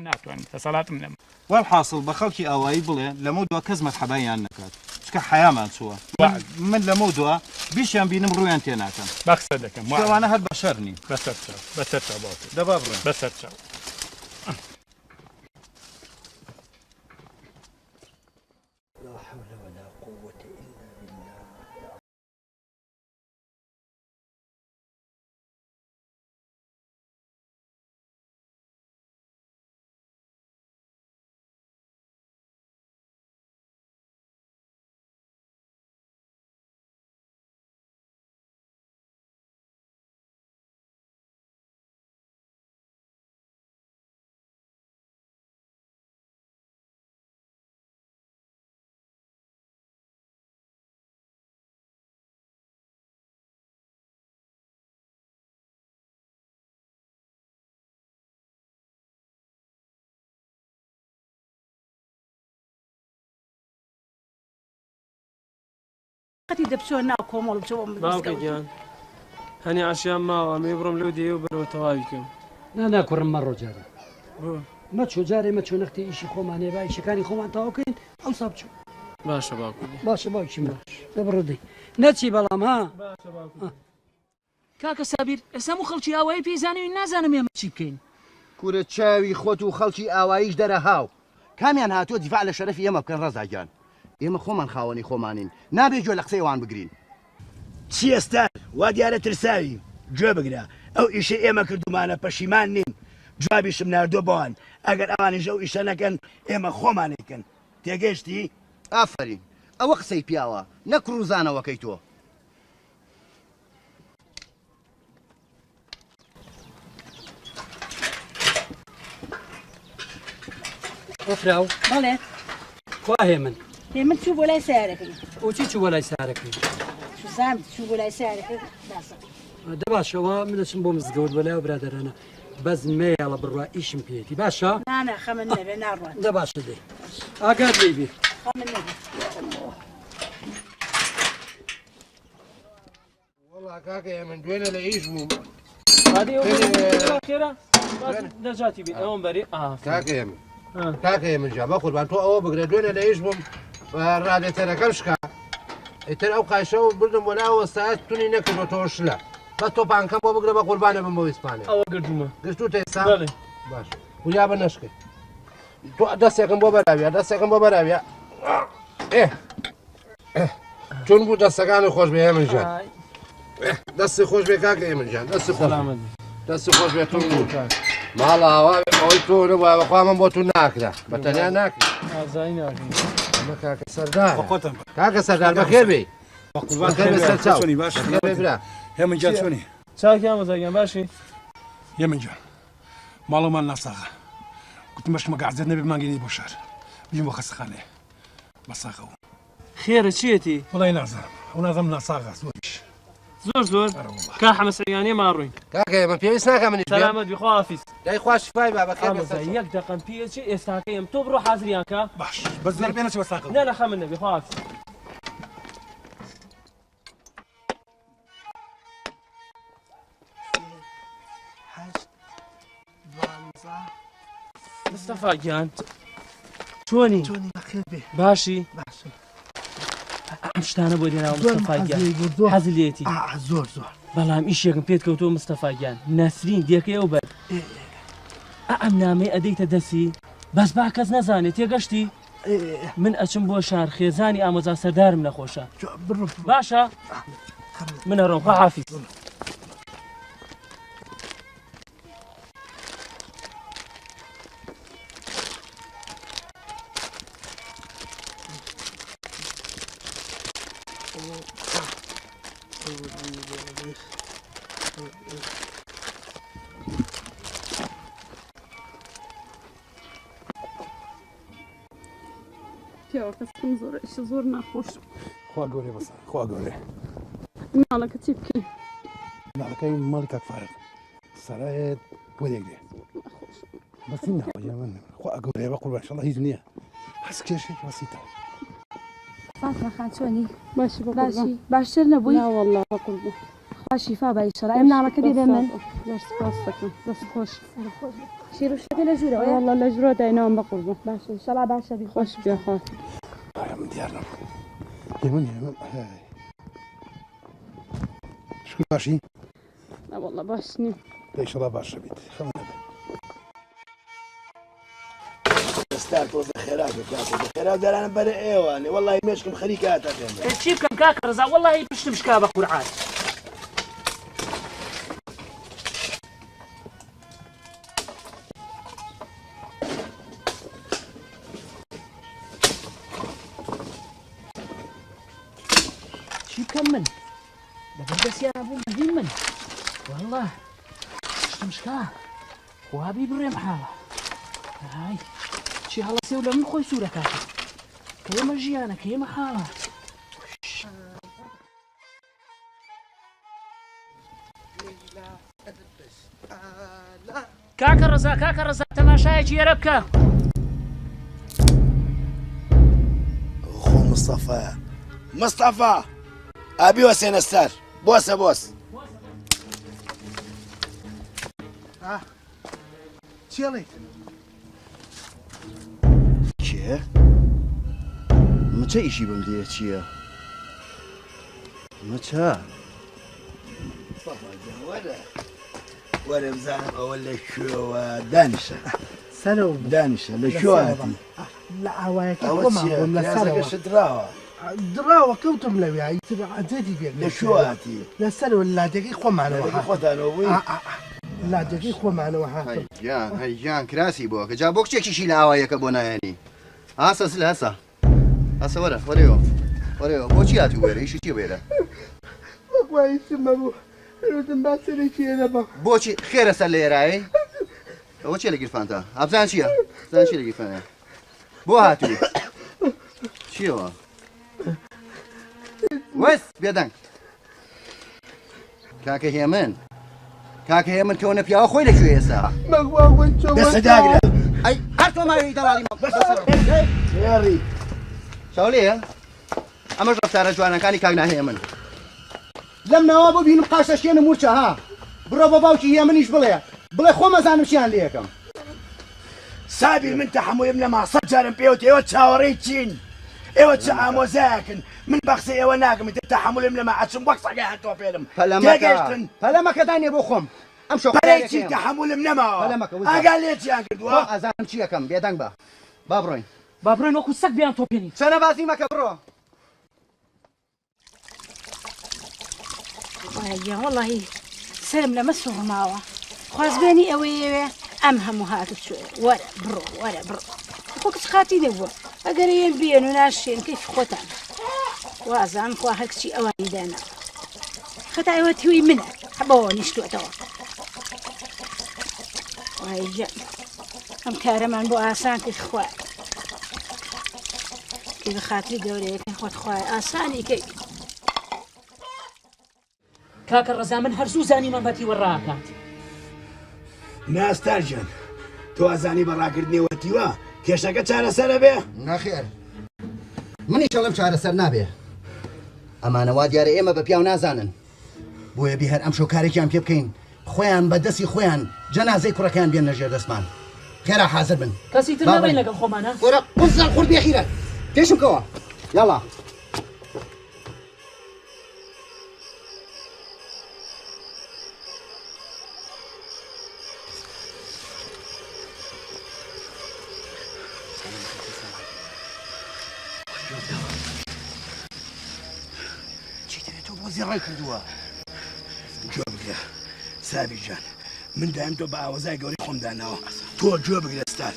دەسەڵاتم لەم وەڵحاصڵ بە خەڵکی ئاوایی بڵێ لەمە دووە کەس مەرحەبایان نەکات چکە حەیامان چووە من لەمە دووە بیشیان بینم ڕویان تێ ناکەم بەخسە دەکەم وانە هەر بەشەر نین بەسەر دەبا بڕێن بەسەر قەتی دەبچۆ ناو کۆمەڵ بچەوە باوکە گیان هەنی عاشیان ماوە ئەمێ بڕۆم لەو دێ و بەرەوە تەواوی کەم نانا کوڕم مەڕۆ جارە بۆ مەچۆ جارێ مەچۆ نەختی ئیشی خۆمانێ با ئیشەکانی خۆمان تاواکەین ئەوسا بچوو باشە باوکە باشە باوکی من دەبڕدەی نەچی بەڵام ها کاکە سابیر ئێستا و خەڵکی ئاوایی پێزانەوی نازانم ئێمە چی بکەین کورە چاوی خۆت و خەڵکی ئاواییش دەرە هاو کامیان هاتووە دیفاع لە شەرەفی ئێمە بکەن ڕەزاگیان ئێمە خۆمان خاوەنی خۆمانین نابێ گوێ لە قسەی وان بگرین چی ئێستا وا دیارە ترساوی گوێ بگرە ئەو ئیشە ئێمە کردومانە پەشیمان نین جوابیشم ناردۆ بۆوان ئەگەر ئەوانیش ئەو ئیشە نەکەن ئێمە خۆمانێکن تێگەشتی ئافرین ئەوە قسەی پیاوە نەک ڕووزانەوەکەی تۆ ئەفراو بەڵێ کوا هێمن هێمن چوو بۆ لای سیارەکەی ئۆچی چوو بۆ لای سارەکەی سوزان چوو بۆ لای سیارەکەی باسە دەباشەوە من دەچم بۆ مزگەوت بەلای برادەرانە بەزن مێیاڵە بڕوا ئیشم پێێتی باشە نانە خەمن نەبێ ناڕوان دەباشە دێ ئاگات لێ بێ خەمن نەبێ وەڵا کاکە ئێمە دوێنە لە ئیش بووم خێرا نەجاتی بێ ئەوم بەری کاکە ئێمە کاکە ئێمە جا بە قوربان تۆ ئەوە بگرێ دوێنە لە ئیش بووم ڕادێتەرەکەم شکا ئیتر ئەو قایشە و بردم بۆ لاوە ساعت تونی نەکردەوە تۆ شلە بە تۆ پانکەم بۆ بگرە بە قوربانە بم بۆ ئیسپانیا ئەوە گرتومە گرتوتە ئێستا باش ویا بە نەشکەی تۆ دەستێکم بۆ بەراویە دەستێکم بۆ بەراویە چون بوو دەستەکانی خۆش بێ ئێمن جان دەستی خۆش بێ کاکە ئێمن جان دەستی خۆش دەستی خۆش بێ تون بوو ماڵ ئاوا ئەوەی تۆ نەبووە بەخوا من بۆ تو ناکرا بە تەنیا ناکرێ ئەمە کاکە سەردار کاکە سەردار بەخێر بێ هێمن جان چۆنی چاکیان مەزاگیان باشی هێمن جان ماڵەمان ناساغا گوتم بەشمە گەعزێت نەبێ مانگەینی بۆ شار بژین بۆ خەستەخانێ بەساغەوە خێرە چیەتی وڵی نازانم ئەو نازانم ناساغا زۆریش زۆر کا حەمەسەریانێ ماڕووین کاکە ئێمە پێویست ناکە منیش سەلامەت بی خواحافیز دای خوا شیفای با بەخێر یەک دەقەم پێچی ئێستاکەیم تۆ بڕۆ حازریان کە باش بەس زەر پێ نەچێ بەساغە نە نە خەمن نەبی خواحافیز مستەفا گیان چۆنی باشی ئەم شتانە بۆ دێناوە مستەفا گیان حەزی لێتی زۆر بەڵام ئیشێکم پێت کەوتەوە مستەفا گیان نەسرین دێکەی ئەو بەر ئەم نامەی ئەدەیتە دەسی بەس با کەس نەزانێت تێگەشتی من ئەچم بۆ شار خێزانی ئامۆزا سەردارم نەخۆشە باشە منە ڕۆم خواحافیز پیاوە کەسکم زۆر ئیشە زۆر ناخۆش خوا گەورێ بەسە خوا گەورێ ماڵەکە چی بکەین ماڵەکەی ماڵی کاک فارغ سەرایەت بۆ دێگرێ بەسی ناوە من خوا گەورێ بە قوربان ئینشەڵڵا هیچ نییە هەس کێشێک بەسیتە فاتمە خان چۆنی باشی باشی باشتر نەبووی نا وەڵڵا بە قوربان خوا شیفا بە ئینشەڵڵا ئەم نامەکە دێ بێ من زۆر سپاس دەکەم دەست خۆش شیر و شتەکە لە ژوورەوە وەڵڵا لە ژوورەوە داینەوەم بە قوربان باشە ئینشەڵڵا باشە بی خۆش بێ خۆ من دیار نەبوو هێمن هێمن شکر باشی نا وەڵڵا باش نیم ئینشەڵڵا باشە بیت خەمە نەبێ ئێستا تۆزە خێرات خێرا دەرانە بەرە ئێوانێ وەڵڵی مێشکم خەریکە هاتە پێم چی بکەم کاکە ڕزا وەڵڵی پشتم شکا بە قورعان چی بکەم من لەبەر دەستیانە بوو مەدیم من وەڵڵا پشتم شکا خوابی بڕێم حاڵە هاي چی هەڵەسێ و لە من خۆی سوورە کاکە کە ئێمە ژیانە کە ئێمە حاڵە کاکە ڕزا تەماشایەکی ئێرە بکە خۆ مستەفا ئابی وەسێنە ستار بۆسە بۆس چێڵێ کێ؟ مچە ئیشی بم دێ چییە؟ مچە وەرە بزانم ئەوە لە کوێوە دانیشە سەرەوە دانیشە لە کوێواتی لە ئاوایەکە خۆمان بووم لە سەرەوە دراوە دراوە کەوتم لەوێ ئیتر عەجەبی بێت لە کوێواتی لە سەرەوە لادەکەی خۆمانەوە خۆتانەوە بووی لادەکەی خۆمانەوە هاتم هەیجان کراسی بووە کە جا بۆ کچێکیشی لە ئاوایەکە بۆ نایەنی ئاسە لە هەسە هەسە وەرە وەرەوە وەرەوە بۆچی هاتی وێرە ئیشی چی وێرە وەکوایسمە بوو هەروتم باسەرێکی هێنە بە بۆچی خێرە سەر لە ئێرایی ئەوە چێ لە گیرفانتە ئابزان چییە؟ زان چی لە گیرفانە بۆ هاتووی چیەوە؟ وەس بێدەنگ کاکە هێمن کاکە هێمن کەونە پیاوە خۆی لەکوێ ئێستا دەسەداگرە ئەی هەر تۆ ماوەی دەڵاڵی هێڕی چاولەیە ئەمەش ڕەفتارە جوانەکانی کاک ناهێمن لەم ناوە بۆ بینم قاشە شێنم ورچە ها بڕۆ بە باوکی هێمنیش بڵێ خۆ مەزانم چیان لێ یەکەم سابیر من تەحمویم نەما سەد جارم پێوت ئێوە چاوەڕێی چین ئێوە چ ئامۆزایەکن من بەخسە ئێوە ناکەم تەحملم نەما ئەچم وەک سەگای هەتۆ پێرم تێگەشتن پەلەمەکە دانێ بۆ خۆم ئەم شۆ پەرێکی تەحملم نەماوە ئاگا لێچیان کردووە ئازانم چی یەکەم بێدەنگ بە با بڕۆین با بڕۆین وەکو سەگ بیان تۆپێنین چەنە باسی مەکە بڕۆ وەڵڵاهی سرم لەمە سوغماوە خوازبێنی ئەوەیەوێ ئەم هەموو هاتو چوێ وەرە بڕۆ وەرە بڕۆ خۆ کچ خاتی دەبووە ئەگەر یەن بێن و ناشێن کەیف خۆتان وازان خوا هەر کچی ئەوانی دانا خەتا ئێوە تیوی منە هەبەوە نیشتوێتەوە وایجان ئەم کارەمان بۆ ئاسان کرد خوای کە بە خاتری گەورەیەکەی خۆت خوای ئاسانی کەی کاکە ڕەزا من هەرزوو زانیمان بەتیوە ڕاکات ناستارجان تۆ ئازانی بەڕاکردنیوەتیوە کێشەکە چارەسەرە بێ ناخێر منیش ئەڵێم چارەسەر نابێ ئەمانەوا دیارە ئێمە بە پیاو نازانن بۆیە بی هەر ئەم شۆکارێکیان پێ بکەین خۆیان بە دەستی خۆیان جەنازەی کوڕەکەیان بێن نەژێر دەستمان خێرا حازر بن کەسی تر نەبین لەگەڵ خۆمانە وەرە قورسان خورد بێخیرە پێشم کەوە یاڵا زیڕای کردووە گوێ بگرە سابیرجان من دایم تۆ بە ئاوازای گەوری خۆمدانەوە تۆ گوێ بگرە ستار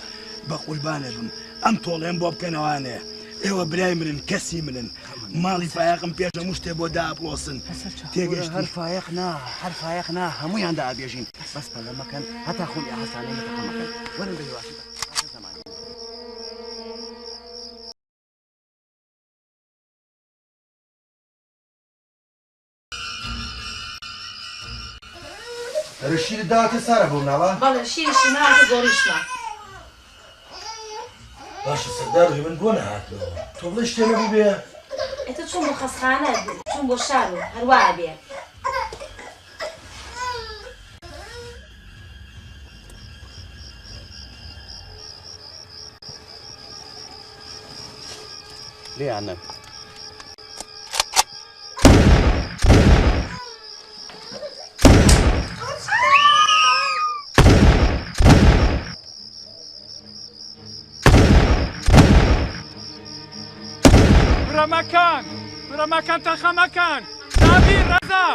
بە قوربانە بم ئەم تۆڵێم بۆ بکەنەوانێ ئێوە برای منن کەسی منن ماڵی فایقم پێش هەموو شتێ بۆ دابڵۆسن تێگەشتی هەر فایق نا هەموویان دابێژین بەس پەلەمەکەن هەتا خۆی ئاسانەی مەتەقەمەکەن وەرن بەیواشی شیر داوەتە سارە بۆ مناوە؟ بەڵێ شیرشی ناوەتە گۆڕیشمە باشە سەرداڕی من بۆ نەهاتەوە تۆ بڵێ شتێ نەبوو بێ ئێتە چوون بۆ خەستخانە چوون بۆ شار و هەروایە بێ لێیانە برەمەکان برەمەکان تەخەمەکان سابیر ڕەزا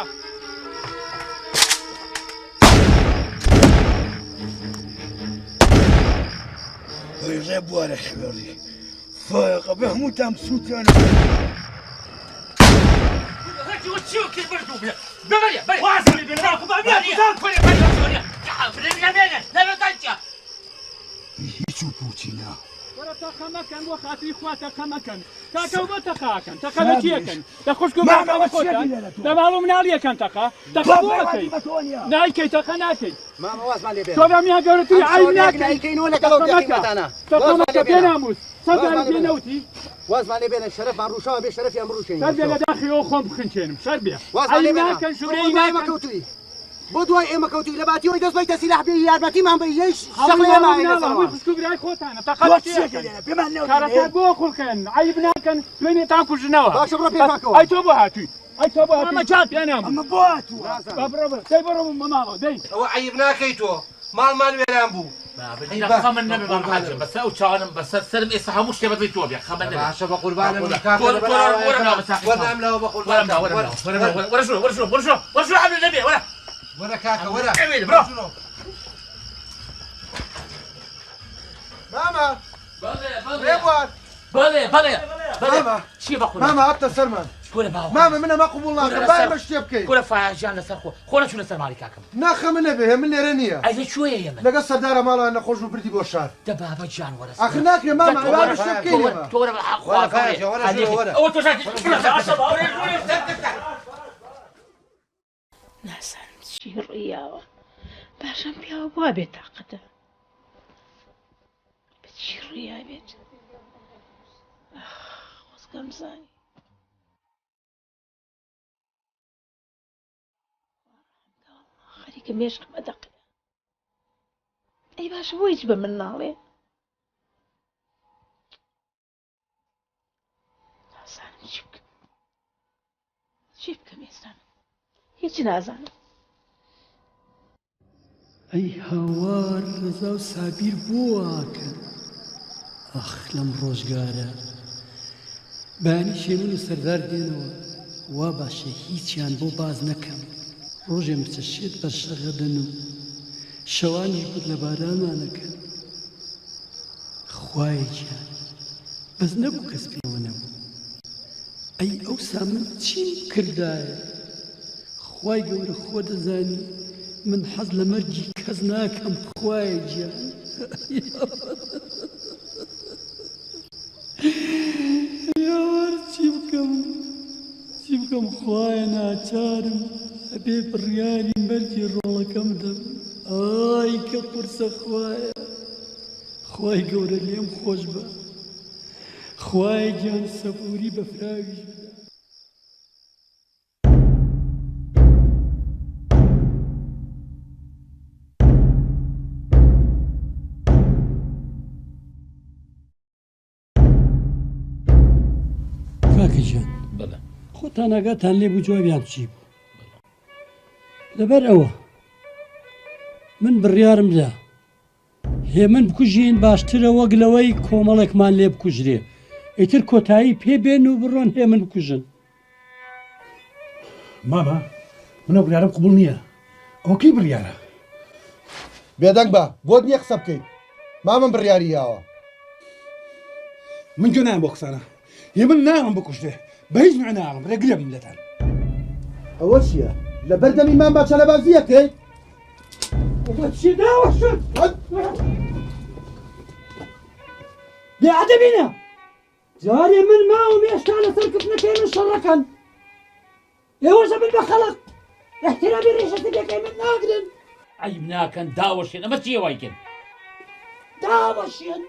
ڕێ بوارە خوێڕی فایقە بە هەمووتان سووتیان هیچ و پوچینە وەرە تەخەمەکەن بۆ خاتری خوا تەخەمەکەن تاکە بۆ تەقاکەن تەخەمەکیەکەن لە خوشک و ماڵەوە خۆتان لە ماڵ و مناڵیەکەن تەقا تەقا بۆ ئەکەی نایکەی تەقا ناکەی تۆ دەمیان گەورەتوی عین ناکەی تەخەمەکە پێ ناموس سەدار پێ نەوتی وازمانێ بێنە شەرەفمان ڕووشەوە بێ شەرەفیان بڕوشێنین سەر بێ لە داخیەوە خۆم بخنچێنم سەر بێ وازمانێ بێنە ناکەن شوورەی بۆ دوای مەکەوتووی بۆ دوای ئێمە کەوتووی لە باتیەوەی دەست بەیتە سیلاح بێ یارمەتیمان بە یەش شەغڵی ئێمە خوشکو برای خۆتانە کارەکە بۆ خوڵکەن عیب ناکەن دوێنێ تان کوژنەوە باشە بڕۆ پێکاکەوە ئەی تۆ بۆ هاتووی ئەی تۆ بۆ هاتووی ئەمە جات پێنام ئەمە بۆ هاتووە دەی بەڕۆ مەماڵەوە دەی ئەوە عیب ناکەی تۆ ماڵمان وێران بوو خەمن نەبێ بەڕحاجە بەسەر ئەو چاوانم بەسەر سەرم ئێستا هەموو شتێ بەدڵی تۆ بێ خەمن نەبێ باشە بە قوربانم وەرە عەبدول نەبێ وەرە وەرە کاکە وەرە برۆ ماما بەڵێ چی بەخۆ ماما هاتە سەرمان ماما منەمە قبوڵ ناکەم باید بە شتێ بکەیت کورە فاجان لەسەر خۆ نەچوونە سەر ماڵی کاکەم ناخەمە نەبێ من لێرە نییە ئەی لەکوێیە ئێمە لەگەڵ سەردارە ماڵەوە نەخۆش و بردی بۆ شار دە بابە جان وەرە ئاخر ناکرێ ماما ئەوە شتێ بکەین تۆ وەرە ئەوە تۆ ناسانم چی ڕیاوە باشم پیاوە بوا بێت تاقەتە بچی ڕیا بێت خۆزگەم زانی خەریکە مێشکم ئەدەقێ ئەی باشە بۆ هیچ بە من ناڵێ نازانم چی بکەم چی بکەم ئێستا هیچی نازانم ئەی هاوار ڕزا و سابیر بۆواکەن ئەخ لەم ڕۆژگارە بانی شێمن و سەردار دێنەوە وا باشە هیچیان بۆ باز نەکەم ڕۆژێم بچە شێت بەر شەغەدەن و شەوانی بود لە بارانانەکەن خوایەکیان بەس نەبوو کەس پێوە نەبوو ئەی ئەوسا من چیم کردایە خوای گەورە خۆ دەزانی من حەز لە مەرجی کەس ناکەم خوایە گیان یاوار چی بکەم خوایە ناچارم ئەبێ بڕیاری مەرجی ڕۆڵەکەم دەم ئای کە قورسە خوایە خوای گەورە لێم خۆش بە خوای گیان سەبووری بە فراویش بدە کاکەجان خۆتان ئاگاتان لێ بوو جوابیان چی بوو لەبەر ئەوە من بڕیارم دا هێمن بکوژین باشترە وەک لەوەی کۆمەڵێکمان لێ بکوژرێ ئیتر کۆتایی پێ بێن و بڕۆن هێمن بکوژن ماما منە بڕیارم قبول نییە ئەوە کەی بڕیارە بێدەنگ بە بۆت نییە قسە بکەیت مامن بڕیاری یاوە من گوێ نایەم بۆ قسانە هێمن ناوم بکوژرێ بە هیچ معنە ناڵم ڕێگرە بم لەتان ئەوە چییە لە بەردەمیمان باچە لە بازیەکەیت چی داوە شد بێعەدەبینە جارێ من ماوم ئێستا لەسەر کردنەکەی من شەڕەکەن ئێوەشە من بە خەڵق احترامی ڕێژەتەکەی من ناگرن عیب ناکەن داوەشێن ئەمە چییە وایکن داوەشێن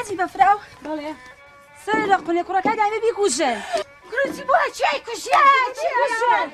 باجی بەفراو بەڵێ سەر لە قولێ کوڕەکە دامێ بیکوژن کوڕی بۆ چی کوژیان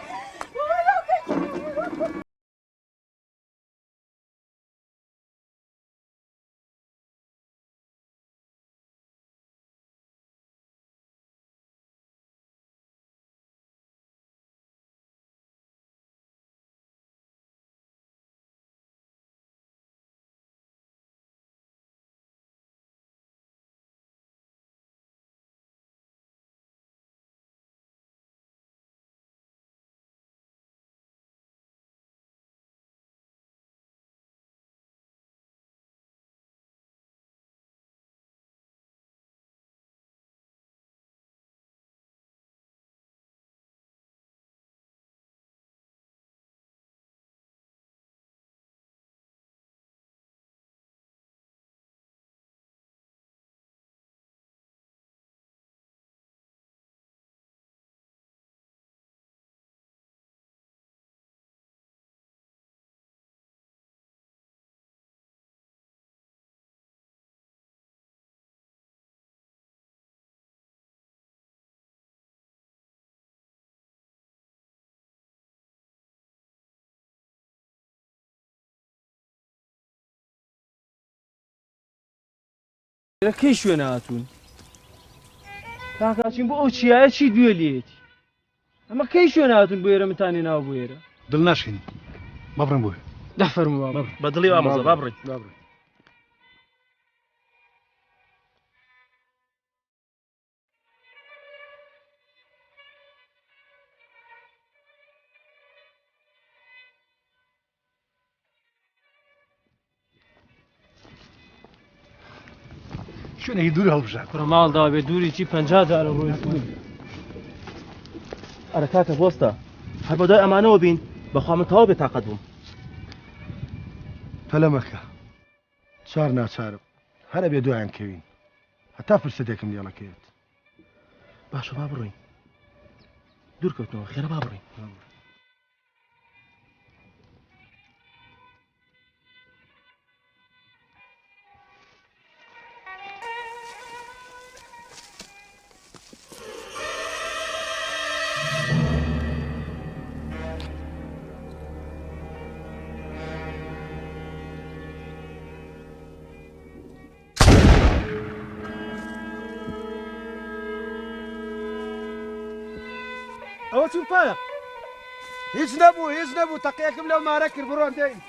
کەی شوێنە هاتوون کاکاچین بۆ ئەو چیایە چی دوێ لێتی ئەمە کەی شوێنە هاتوون بۆ ئێرە متانی ناو بۆ ئێرە دڵ ناشکێنی بەڕم بۆ دەفەرمووە بە دڵی ئامۆزە با بڕێین شوێنێکی دوور هەڵبژات کوڕە ماڵ داوێ دووری چی 50 جارە ڕۆی ئەرە کاکە بۆستە هەر بە دوای ئەمانەوە بین بەخوا من تەواو بێتاقەت بووم پەلەمەکە چار ناچارم هەرە بێ دوایان کەوین هەتا فرسەتێکم لێڵەکەوێت باشە با بڕۆین دوورکەوتنەوە خێرە با بڕۆین ئەوە چون پایە هیچ نەبوو تەقیەکەم لەو مارە کرد بڕۆن دێین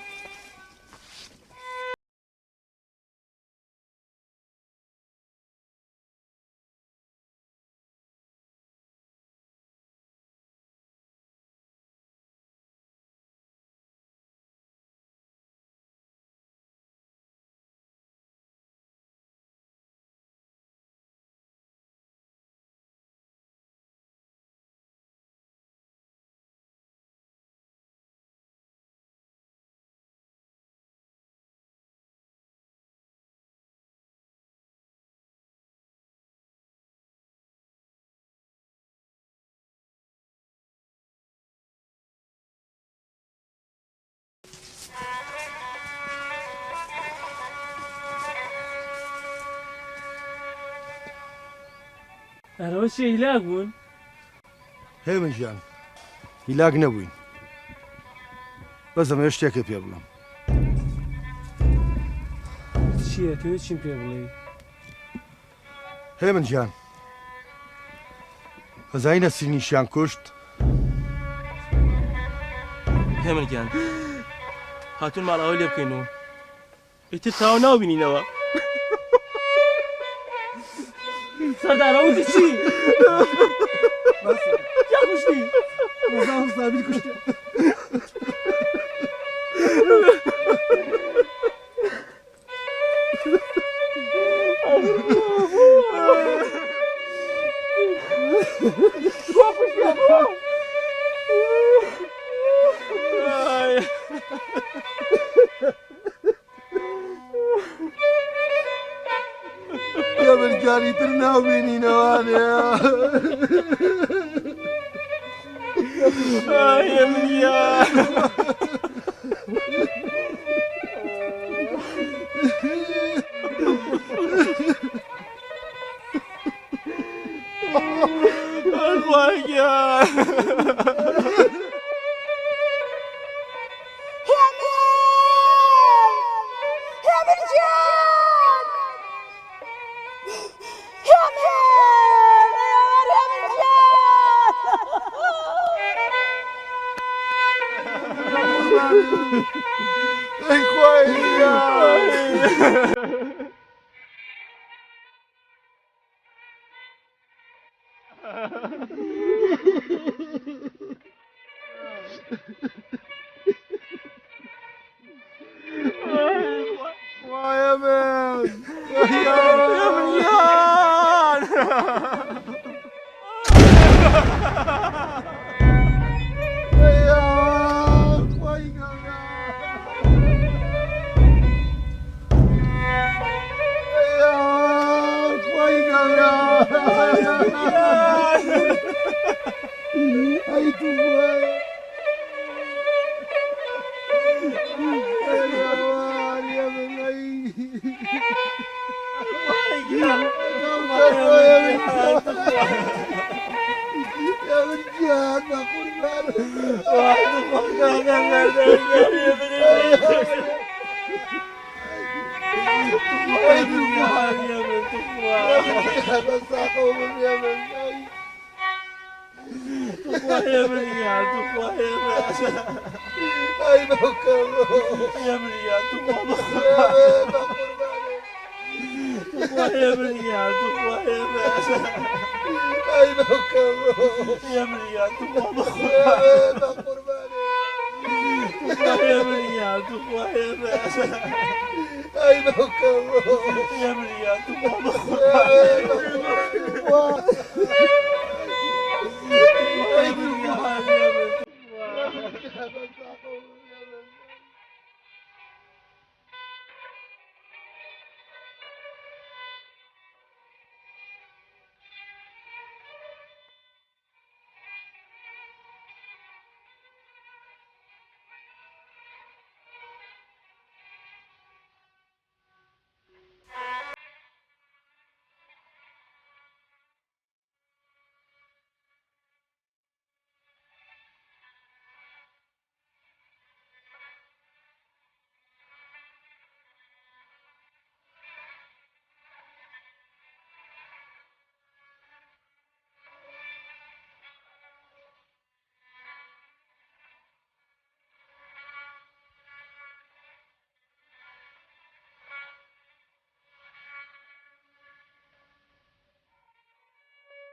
ئەرەوە چی هیلاک بوون هێمن ژیان هیلاک نەبووین بەس ئەمە شتێکە پێ بڵم چییە تۆ چیم پێ بڵێ هێمن ژیان هەزای نەسرینیشیان کوشت هێمن گیان هاتوون ماڵاوە لێ بکەینەوە ئیتر تاوا ناوبینینەوە سەردارە وتی چی یا کوشتی ڕۆژان سابیر کوشتی جاری تر ناوبینینەوانێ منیا يا من تخوى بس أقوم يا من تخوى يا من يا تخوى يا من أي بكر يا من يا تخوى تخوى يا من يا تخوى يا من أي بكر يا من يا تخوى يا من يا تخوى يا من أي بكر يا من يا تخوى